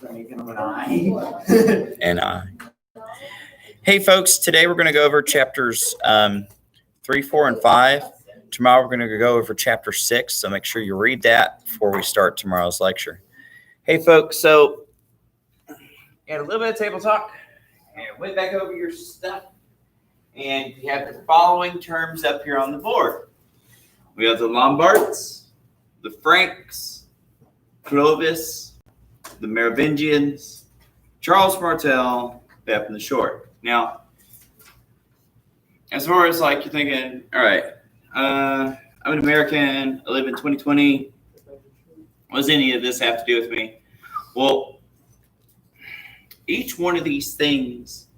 And I. Hey, folks, today we're going to go over chapters 3, 4, and 5. Tomorrow we're going to go over chapter 6, so make sure you read that before we start tomorrow's lecture. Hey, folks, so had a little bit of table talk and went back over your stuff. And you have the following terms up here on the board. We have the Lombards, the Franks, Clovis, the Merovingians, Charles Martel, Pepin the Short. Now, as far as like you're thinking, all right, I'm an American, I live in 2020. What does any of this have to do with me? Well, each one of these things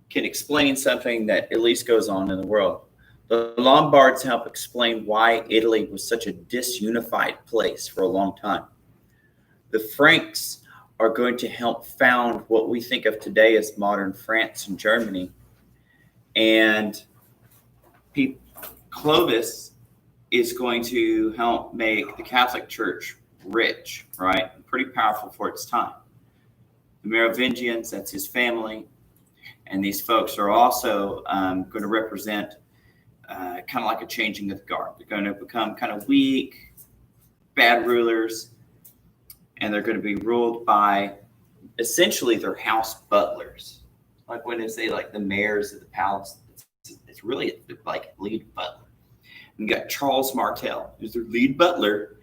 can explain something that at least goes on in the world. The Lombards help explain why Italy was such a disunified place for a long time. The Franks are going to help found what we think of today as modern France and Germany. And Clovis is going to help make the Catholic Church rich, right? Pretty powerful for its time. The Merovingians, that's his family. And these folks are also going to represent kind of like a changing of the guard. They're going to become kind of weak, bad rulers, and they're going to be ruled by essentially their house butlers. Like when they say like the mayors of the palace, it's really like lead butler. And you got Charles Martel, who's their lead butler.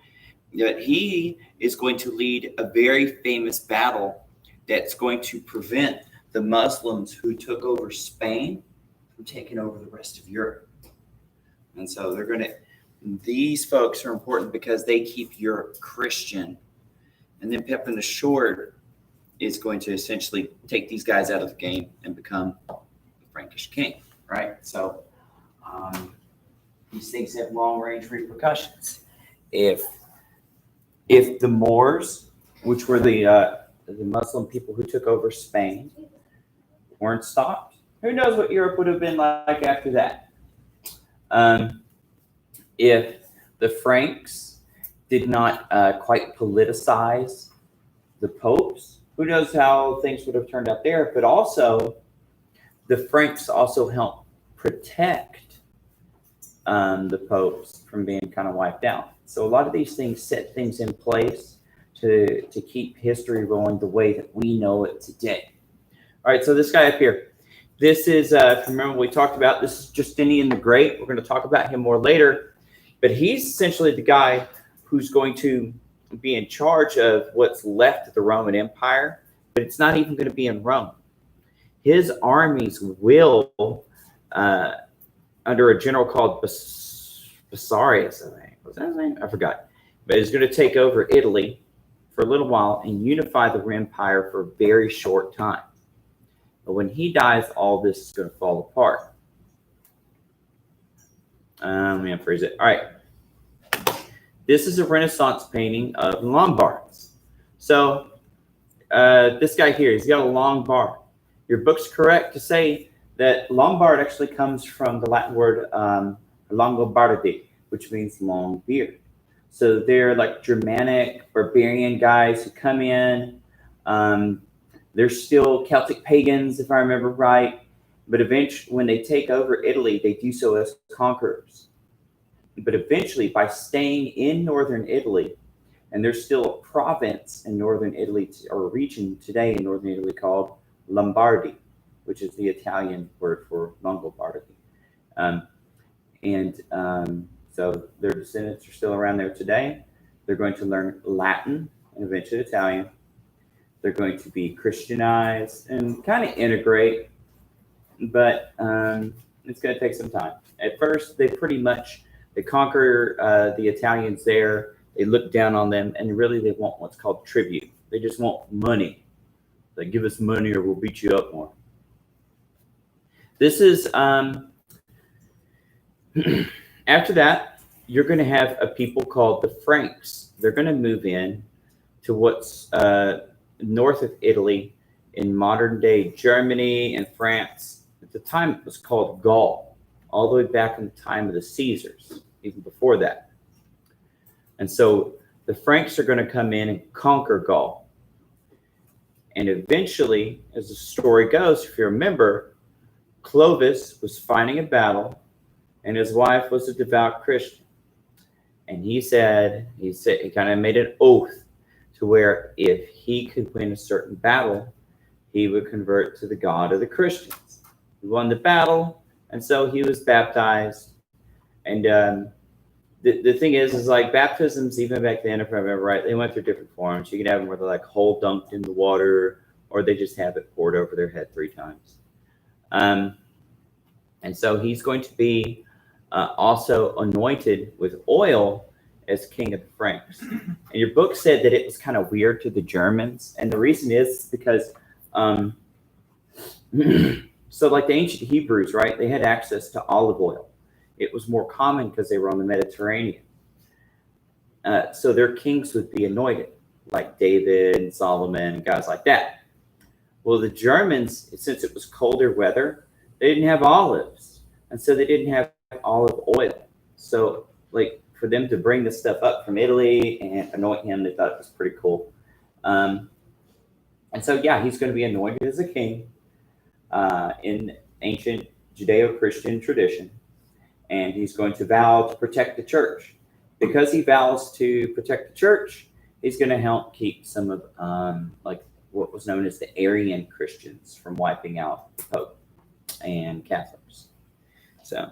That he is going to lead a very famous battle that's going to prevent the Muslims who took over Spain from taking over the rest of Europe. And so these folks are important because they keep Europe Christian. And then Pepin the Short is going to essentially take these guys out of the game and become the Frankish king, right? So these things have long-range repercussions. If the Moors, which were the Muslim people who took over Spain, weren't stopped, who knows what Europe would have been like after that? If the Franks did not quite politicize the popes, who knows how things would have turned out there? But also, the Franks also helped protect the popes from being kind of wiped out. So a lot of these things set things in place to keep history rolling the way that we know it today. All right, so this guy up here, this is, if you remember we talked about, this is Justinian the Great. We're going to talk about him more later, but he's essentially the guy who's going to be in charge of what's left of the Roman Empire, but it's not even going to be in Rome. His armies will, under a general called Bessarius, I think, was that his name? I forgot, but he's going to take over Italy for a little while and unify the empire for a very short time. But when he dies, all this is going to fall apart. Let me unfreeze it. All right. This is a Renaissance painting of Lombards. So this guy here, he's got a long bar. Your book's correct to say that Lombard actually comes from the Latin word Longobardi, which means long beard. So they're like Germanic, barbarian guys who come in. They're still Celtic pagans, if I remember right. But eventually, when they take over Italy, they do so as conquerors. But eventually, by staying in northern Italy, and there's still a province in northern Italy, or a region today in northern Italy called Lombardy, which is the Italian word for Longobardi. So their descendants are still around there today. They're going to learn Latin and eventually Italian. They're going to be Christianized and kind of integrate, but it's going to take some time. At first, they conquer the Italians there. They look down on them, and really they want what's called tribute. They just want money. They give us money or we'll beat you up more. This is, after that, you're going to have a people called the Franks. They're going to move in to what's north of Italy in modern day Germany and France. At the time, it was called Gaul, all the way back in the time of the Caesars, even before that. And so the Franks are going to come in and conquer Gaul. And eventually, as the story goes, if you remember, Clovis was fighting a battle, and his wife was a devout Christian. And he kind of made an oath to where if he could win a certain battle, he would convert to the God of the Christians. He won the battle, and so he was baptized. And the thing is like baptisms, even back then, if I remember right, they went through different forms. You could have them where they're like whole dunked in the water, or they just have it poured over their head 3 times. And so he's going to be also anointed with oil as king of the Franks. And your book said that it was kind of weird to the Germans. And the reason is because, so like the ancient Hebrews, right, they had access to olive oil. It was more common because they were on the Mediterranean. So their kings would be anointed, like David and Solomon and guys like that. Well, the Germans, since it was colder weather, they didn't have olives. And so they didn't have olive oil. So like for them to bring this stuff up from Italy and anoint him, they thought it was pretty cool. And so, yeah, he's going to be anointed as a king in ancient Judeo-Christian tradition. And he's going to vow to protect the church. Because he vows to protect the church, he's going to help keep some of like what was known as the Arian Christians from wiping out the Pope and Catholics. So,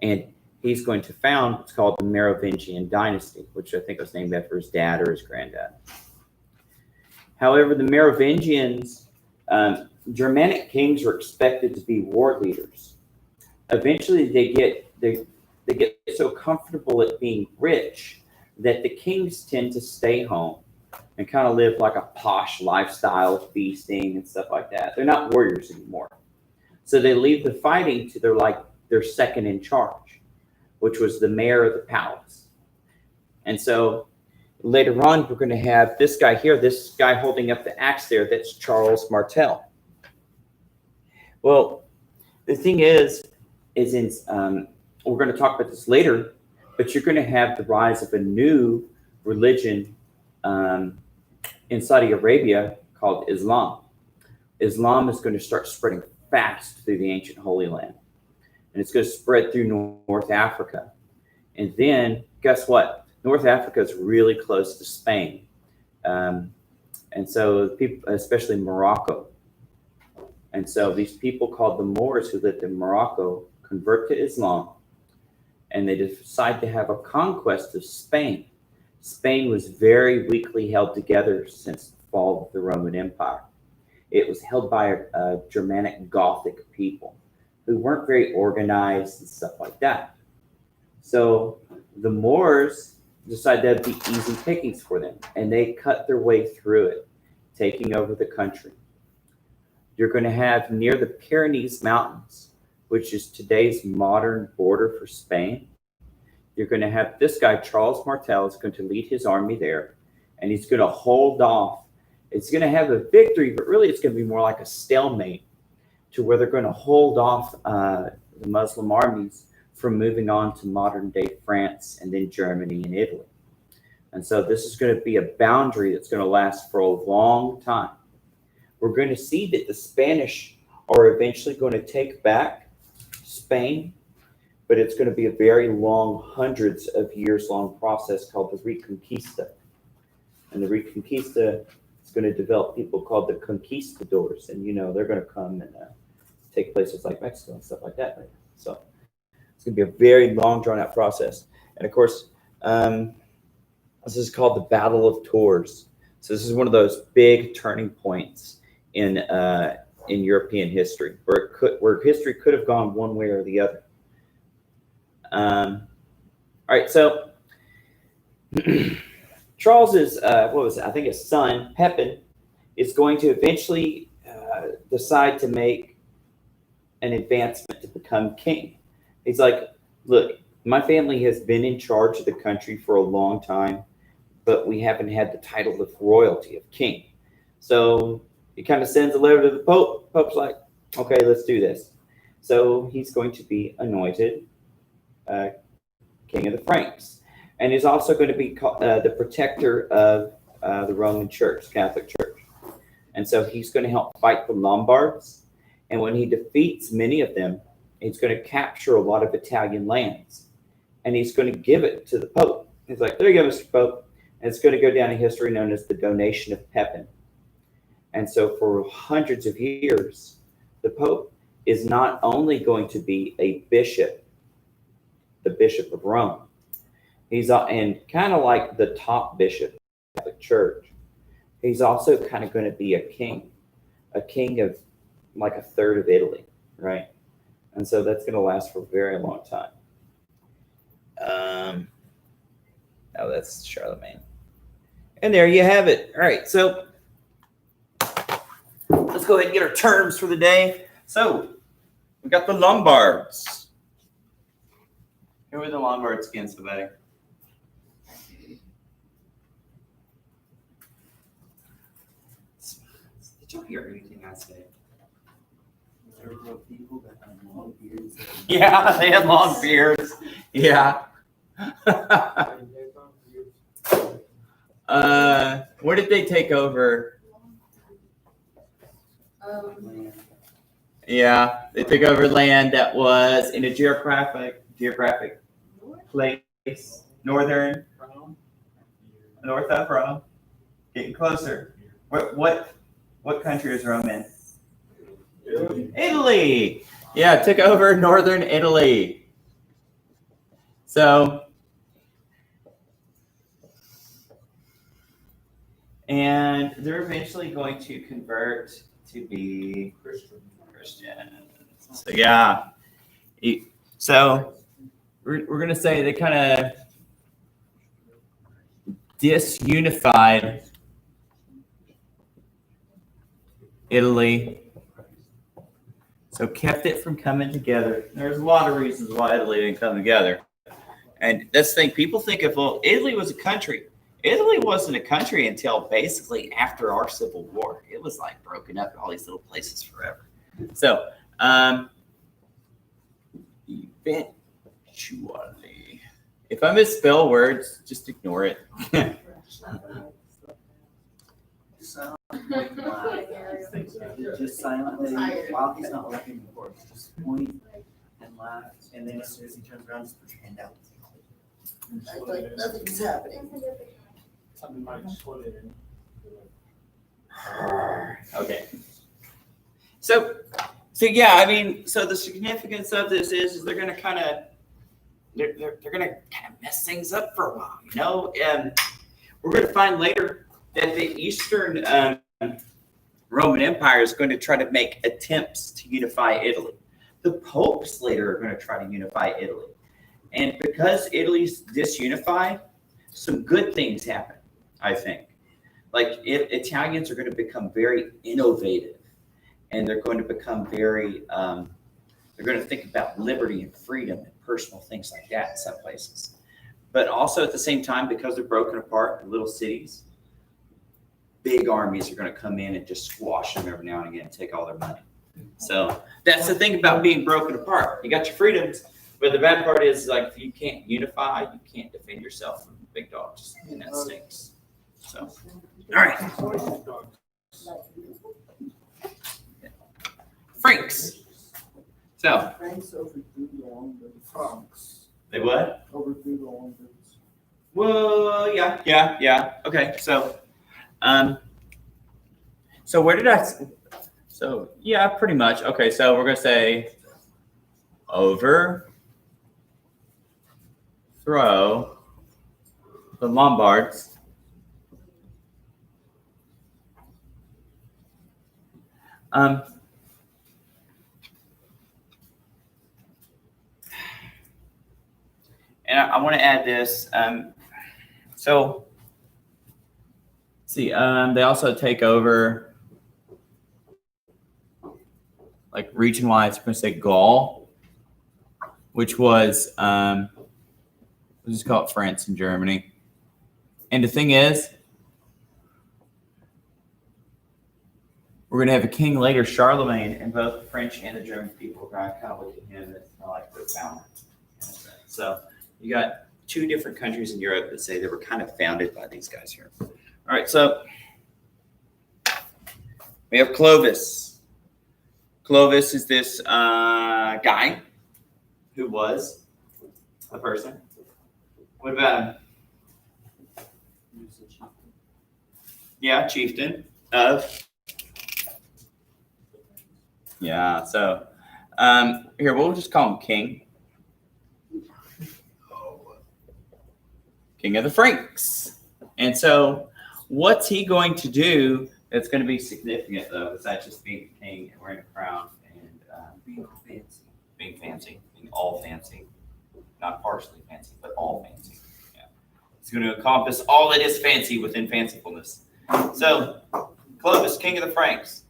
and he's going to found what's called the Merovingian dynasty, which I think was named after his dad or his granddad. However, the Merovingians, Germanic kings were expected to be war leaders. Eventually, they get so comfortable at being rich that the kings tend to stay home and kind of live like a posh lifestyle, feasting and stuff like that. They're not warriors anymore. So they leave the fighting to their second in charge, which was the mayor of the palace. And so later on, we're going to have this guy here, this guy holding up the axe there, that's Charles Martel. Well, the thing is we're going to talk about this later, but you're going to have the rise of a new religion in Saudi Arabia called Islam. Islam is going to start spreading fast through the ancient Holy Land. And it's going to spread through North Africa. And then, guess what? North Africa is really close to Spain. And so people, especially Morocco. And so these people called the Moors who lived in Morocco convert to Islam. And they decide to have a conquest of Spain. Spain was very weakly held together since the fall of the Roman Empire. It was held by a Germanic Gothic people who weren't very organized and stuff like that. So the Moors decided that'd be easy pickings for them, and they cut their way through it, taking over the country. You're going to have near the Pyrenees Mountains, which is today's modern border for Spain. You're going to have this guy, Charles Martel, is going to lead his army there, and he's going to hold off. It's going to have a victory, but really it's going to be more like a stalemate to where they're going to hold off the Muslim armies from moving on to modern-day France and then Germany and Italy. And so this is going to be a boundary that's going to last for a long time. We're going to see that the Spanish are eventually going to take back Spain, but it's going to be a very long, hundreds of years long process called the Reconquista. And the Reconquista is going to develop people called the conquistadors. And, they're going to come and take places like Mexico and stuff like that. Right? So it's going to be a very long, drawn-out process. And, of course, this is called the Battle of Tours. So this is one of those big turning points in European history, where history could have gone one way or the other. All right, so Charles's I think his son Pepin is going to eventually decide to make an advancement to become king. He's like, look, my family has been in charge of the country for a long time, but we haven't had the title of royalty of king. So he kind of sends a letter to the Pope. Pope's like, okay, let's do this. So he's going to be anointed king of the Franks. And he's also going to be the protector of the Roman Church, Catholic Church. And so he's going to help fight the Lombards. And when he defeats many of them, he's going to capture a lot of Italian lands. And he's going to give it to the Pope. He's like, there you go, Mr. Pope. And it's going to go down in history known as the donation of Pepin. And so for hundreds of years, the Pope is not only going to be a bishop, the Bishop of Rome. He's and kind of like the top bishop of the Catholic Church. He's also kind of going to be a king of like a third of Italy, right? And so that's going to last for a very long time. Oh, that's Charlemagne. And there you have it. All right, so let's go ahead and get our terms for the day. So we got the Lombards. Who are the Lombards again, somebody? Did you hear anything I said? There were people that had long beards. Yeah, they had long beards. Yeah. Where did they take over? Yeah, they took over land that was in a geographic place, north of Rome. Getting closer. What country is Rome in? Italy. Yeah, took over northern Italy. So, and they're eventually going to convert to be Christians. So yeah. So we're going to say they kind of disunified Italy. So kept it from coming together. There's a lot of reasons why Italy didn't come together. And that's the thing. People think of, well, Italy was a country. Italy wasn't a country until basically after our Civil War. It was like broken up in all these little places forever. So, eventually, if I misspell words, just ignore it. Just silently, while he's not looking for it, just point and laugh, and then as soon as he turns around, just put your hand out. Like nothing's happening. Something might split it in. Okay. So yeah, I mean, so the significance of this is they're going to kind of mess things up for a while, you know. And we're going to find later that the Eastern Roman Empire is going to try to make attempts to unify Italy. The popes later are going to try to unify Italy, and because Italy's disunified, some good things happen. I think, like if Italians are going to become very innovative, and they're going to become very, they're going to think about liberty and freedom and personal things like that in some places. But also at the same time, because they're broken apart in little cities, big armies are going to come in and just squash them every now and again and take all their money. So that's the thing about being broken apart. You got your freedoms, but the bad part is like you can't unify, you can't defend yourself from big dogs, and that stinks. So, all right. Franks. So. Franks overthrew the Lombards. Franks. They what? Overthrew the Lombards. Well, yeah. Okay, so, so where did I? So yeah, pretty much. Okay, so we're gonna say overthrow the Lombards. And I want to add this. So, see, they also take over, like region-wise, we're going to say Gaul, which was, we'll just call it France and Germany. And the thing is, we're going to have a king later, Charlemagne, and both the French and the German people are going to kind of look at him as kind of like the founder. So you got two different countries in Europe that say they were kind of founded by these guys here. All right, so We have Clovis. Clovis is this guy who was a person. What about him? Yeah, chieftain of. Yeah, so here we'll just call him king. King of the Franks. And so what's he going to do that's going to be significant, though, besides just being a king and wearing a crown and being fancy, being all fancy, not partially fancy, but all fancy. Yeah. It's going to encompass all that is fancy within fancifulness. So Clovis, king of the Franks.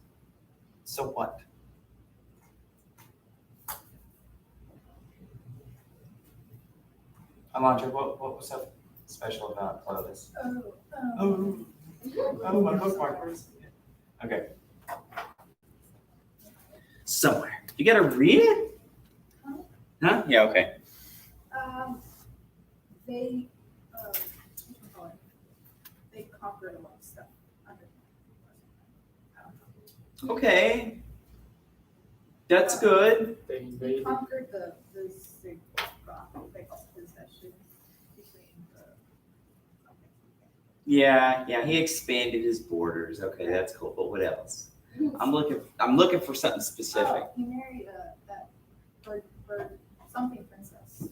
So what? Alondra, what was so special about Clovis? Oh, my bookmarkers. Okay. Somewhere. You gotta read it? Huh? Yeah, okay. They, they conquered a lot of stuff. Okay. That's good. They They invaded. conquered the possessions between the. Yeah, he expanded his borders. Okay, that's cool. But what else? I'm looking for something specific. Oh, he married that bird something princess.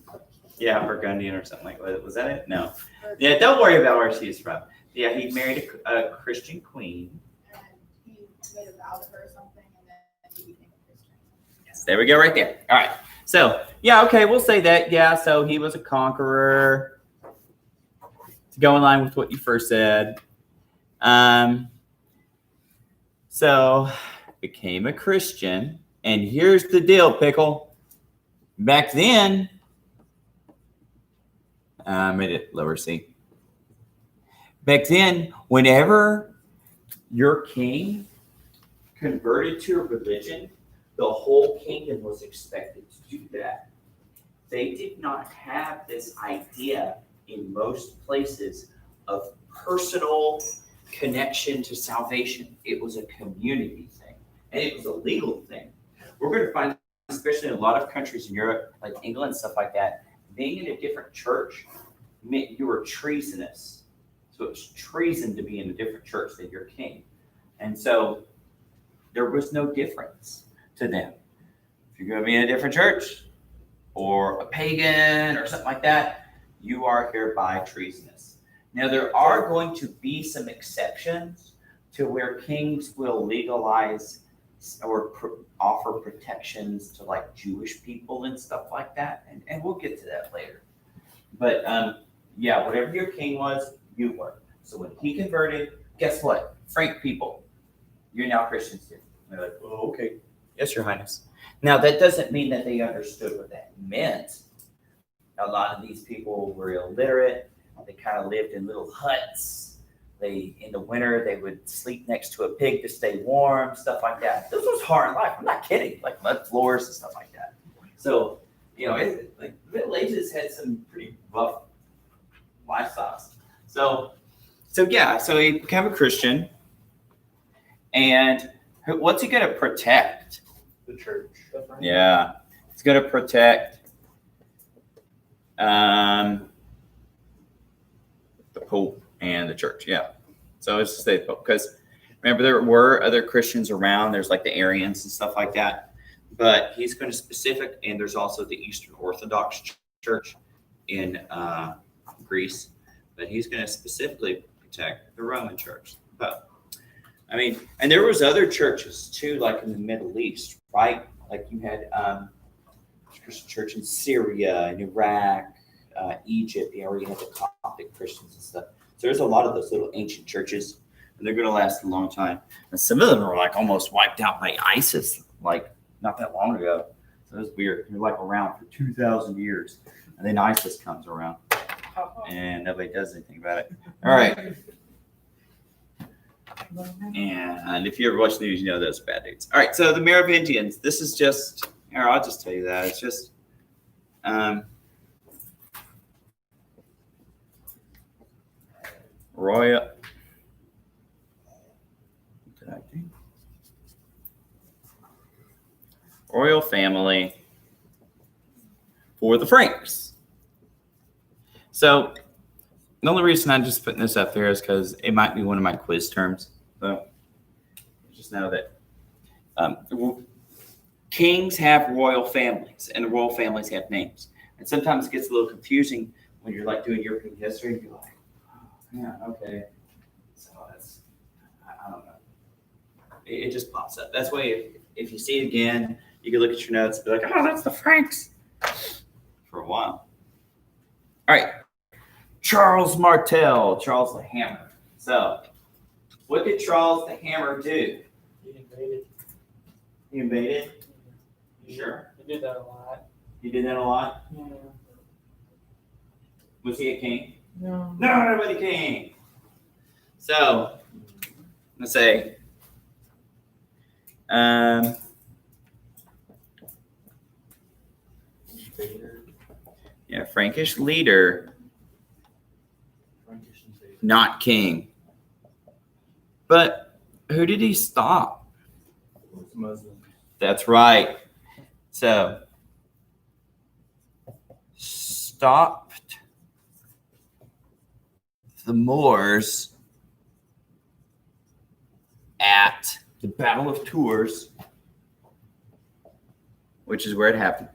Yeah, Burgundian or something like that. Was that it? No. Yeah, don't worry about where she's from. Yeah, he married a Christian queen. And he made a vow to her or something, and then he became a Christian. Yes, there we go, right there. All right. So, yeah, okay, we'll say that. Yeah, so he was a conqueror. To go in line with what you first said. So, became a Christian. And here's the deal, Pickle. Back then, made it lower C. Back then, whenever your king converted to a religion, the whole kingdom was expected to do that. They did not have this idea in most places of personal connection to salvation. It was a community thing, and it was a legal thing. We're going to find, especially in a lot of countries in Europe, like England and stuff like that, being in a different church meant you were treasonous. So it was treason to be in a different church than your king. And so there was no difference to them. If you're going to be in a different church or a pagan or something like that, you are hereby treasonous. Now, there are going to be some exceptions to where kings will legalize or offer protections to like Jewish people and stuff like that. And we'll get to that later. But yeah, whatever your king was, you were. So when he converted, guess what? Frank people, you're now Christians too. They're like, oh, okay. Yes, Your Highness. Now, that doesn't mean that they understood what that meant. A lot of these people were illiterate. They kind of lived in little huts. In the winter, they would sleep next to a pig to stay warm, stuff like that. This was hard life. I'm not kidding. Like mud floors and stuff like that. So, like Middle Ages had some pretty rough lifestyles. So yeah, so he became a Christian. And what's he going to protect? The church. Yeah, he's going to protect the Pope and the church. Yeah. So it's just the Pope. Because remember, there were other Christians around. There's like the Arians and stuff like that. But he's going to and there's also the Eastern Orthodox Church in Greece. But he's going to specifically protect the Roman Church. But I mean, and there was other churches too, like in the Middle East, right? Like you had Christian church in Syria and Iraq, Egypt. You already had the Coptic Christians and stuff. So there's a lot of those little ancient churches, and they're going to last a long time. And some of them are like almost wiped out by ISIS, like not that long ago. So it's weird. They're like around for 2,000 years, and then ISIS comes around, and nobody does anything about it. All right. And if you ever watch the news, you know those bad dudes. All right, so the Merovingians. This is just, here, I'll just tell you that. It's just, Royal. What did I do? royal family for the Franks. So the only reason I'm just putting this up there is because it might be one of my quiz terms. So just know that kings have royal families, and the royal families have names. And sometimes it gets a little confusing when you're like doing European history. You're like, oh, yeah, okay. So that's, I don't know. It just pops up. That's why if you see it again, you can look at your notes and be like, oh, that's the Franks for a while. All right. Charles Martel, Charles the Hammer. So what did Charles the Hammer do? He invaded. He invaded? You sure? He did that a lot. He did that a lot? Yeah. Was he a king? No. No, nobody king. So let's say yeah, Frankish leader, not king. But who did he stop? Muslim. That's right. So stopped the Moors at the Battle of Tours, which is where it happened.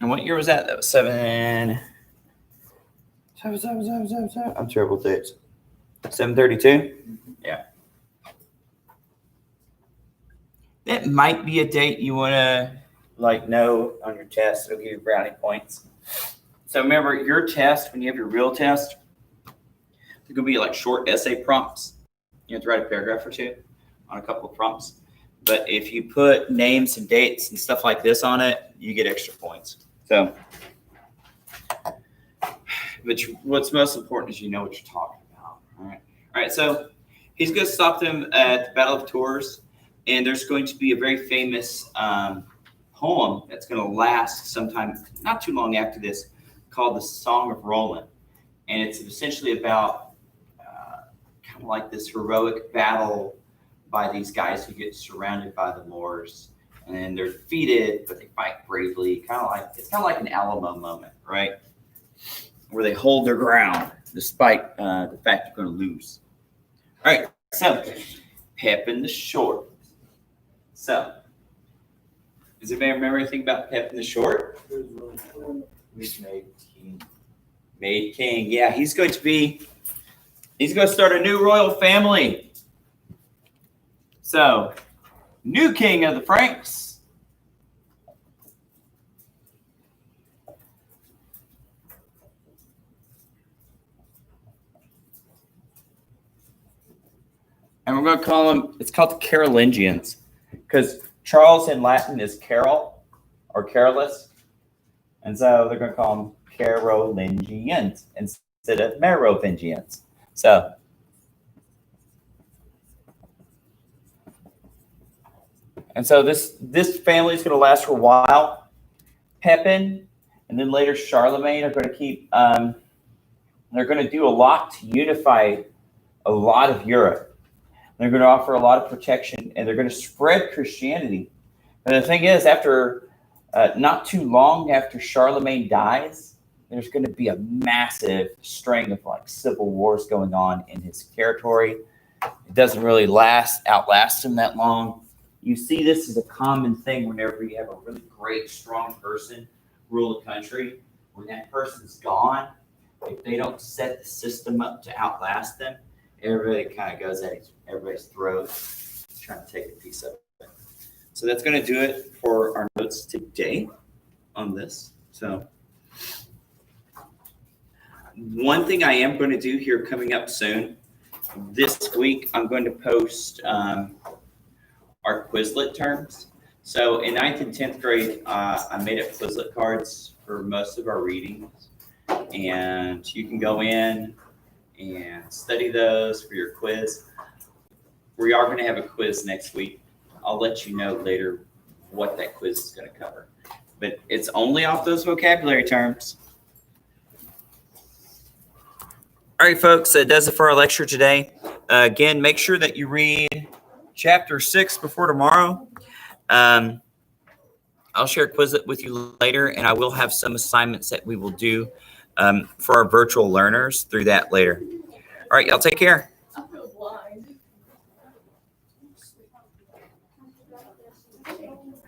And what year was that? That was seven. I'm terrible with dates. 732? Yeah. That might be a date you want to know on your test. It'll give you brownie points. So remember, your test, when you have your real test, there could be like short essay prompts. You have to write a paragraph or two on a couple of prompts. But if you put names and dates and stuff like this on it, you get extra points. So, but what's most important is you know what you're talking about. All right. So he's going to stop them at the Battle of Tours, and there's going to be a very famous poem that's going to last sometime not too long after this, called the Song of Roland, and it's essentially about kind of like this heroic battle by these guys who get surrounded by the Moors. And they're defeated, but they fight bravely. It's kind of like an Alamo moment, right? Where they hold their ground despite the fact they're going to lose. All right, so Pepin the Short. So, does anybody remember anything about Pepin the Short? He's made king. Made king. Yeah, he's going to start a new royal family. So, new king of the Franks. And we're going to call them, it's called the Carolingians, because Charles in Latin is Carol or Carolus. And so they're going to call them Carolingians instead of Merovingians. So, and so this family is going to last for a while. Pepin and then later Charlemagne are going to keep, they're going to do a lot to unify a lot of Europe. They're going to offer a lot of protection, and they're going to spread Christianity. And the thing is, after not too long after Charlemagne dies, there's going to be a massive string of like civil wars going on in his territory. It doesn't really outlast him that long. You see this as a common thing whenever you have a really great, strong person rule a country. When that person's gone, if they don't set the system up to outlast them, everybody kind of goes at everybody's throat, trying to take a piece of it. So that's going to do it for our notes today on this. So one thing I am going to do here coming up soon, this week, I'm going to post our Quizlet terms. So in 9th and 10th grade, I made up Quizlet cards for most of our readings. And you can go in and study those for your quiz. We are going to have a quiz next week. I'll let you know later what that quiz is going to cover. But it's only off those vocabulary terms. All right, folks, that does it for our lecture today. Again, make sure that you read chapter 6 before tomorrow. I'll share a quiz with you later, and I will have some assignments that we will do for our virtual learners through that later. All right, y'all take care. I'm gonna lie.